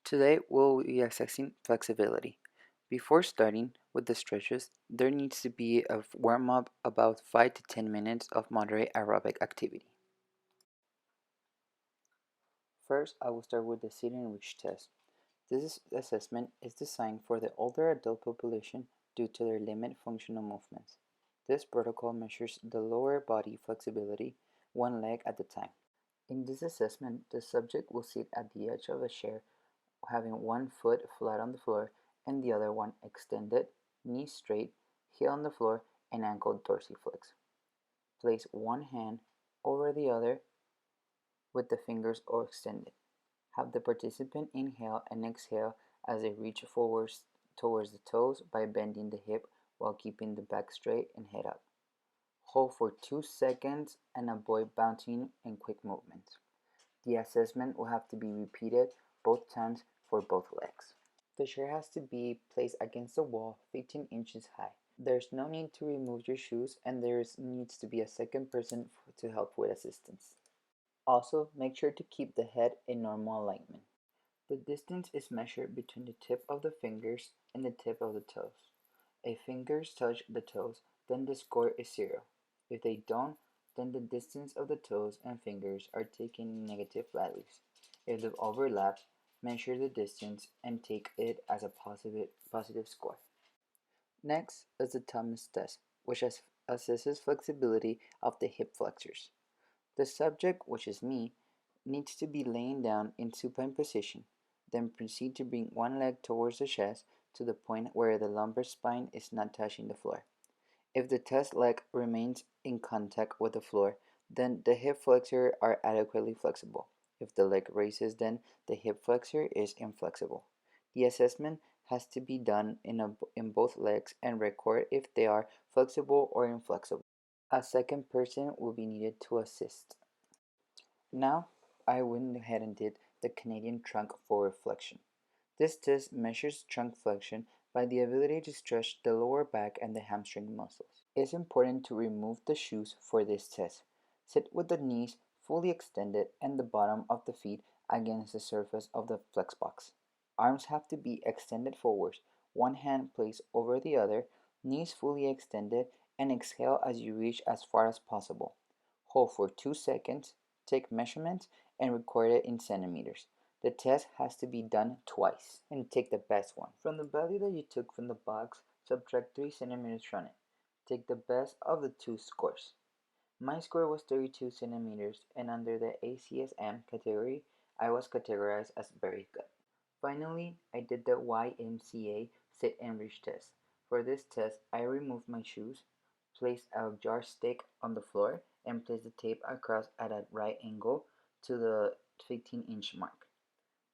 Today we'll be assessing flexibility. Before starting with the stretches, there needs to be a warm-up about 5 to 10 minutes of moderate aerobic activity. First, I will start with the sit and reach test. This assessment is designed for the older adult population due to their limited functional movements. This protocol measures the lower body flexibility one leg at a time. In this assessment, the subject will sit at the edge of a chair having one foot flat on the floor and the other one extended, knees straight, heel on the floor, and ankle dorsiflex. Place one hand over the other with the fingers extended. Have the participant inhale and exhale as they reach forwards towards the toes by bending the hip while keeping the back straight and head up. Hold for 2 seconds and avoid bouncing and quick movements. The assessment will have to be repeated both times for both legs. The chair has to be placed against the wall 15 inches high. There's no need to remove your shoes and there needs to be a second person to help with assistance. Also, make sure to keep the head in normal alignment. The distance is measured between the tip of the fingers and the tip of the toes. If fingers touch the toes, then the score is 0. If they don't, then the distance of the toes and fingers are taken negative values. If they overlap, measure the distance and take it as a positive score. Next is the Thomas test, which assesses flexibility of the hip flexors. The subject, which is me, needs to be laying down in supine position. Then proceed to bring one leg towards the chest to the point where the lumbar spine is not touching the floor. If the test leg remains in contact with the floor, then the hip flexors are adequately flexible. If the leg raises, then the hip flexor is inflexible. The assessment has to be done in both legs and record if they are flexible or inflexible. A second person will be needed to assist. Now, I went ahead and did the Canadian trunk forward flexion. This test measures trunk flexion by the ability to stretch the lower back and the hamstring muscles. It's important to remove the shoes for this test. Sit with the knees fully extended and the bottom of the feet against the surface of the flex box. Arms have to be extended forwards, one hand placed over the other, knees fully extended, and exhale as you reach as far as possible. Hold for 2 seconds, take measurements, and record it in centimeters. The test has to be done twice, and take the best one. From the value that you took from the box, subtract 3 centimeters from it. Take the best of the two scores. My score was 32 centimeters, and under the ACSM category, I was categorized as very good. Finally, I did the YMCA sit and reach test. For this test, I removed my shoes, placed a yardstick on the floor, and placed the tape across at a right angle to the 15-inch mark.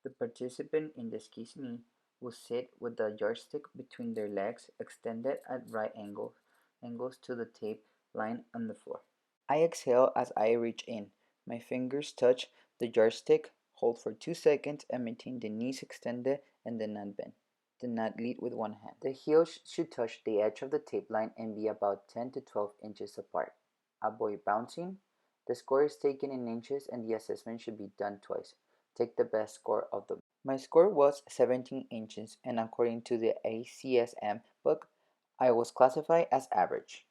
The participant, in this case me, will sit with the yardstick between their legs extended at right angles to the tape line on the floor. I exhale as I reach in. My fingers touch the yardstick, hold for 2 seconds, and maintain the knees extended and the not bent. Do not lead with one hand. The heels should touch the edge of the tape line and be about 10 to 12 inches apart. Avoid bouncing. The score is taken in inches and the assessment should be done twice. Take the best score of them. My score was 17 inches and according to the ACSM book, I was classified as average.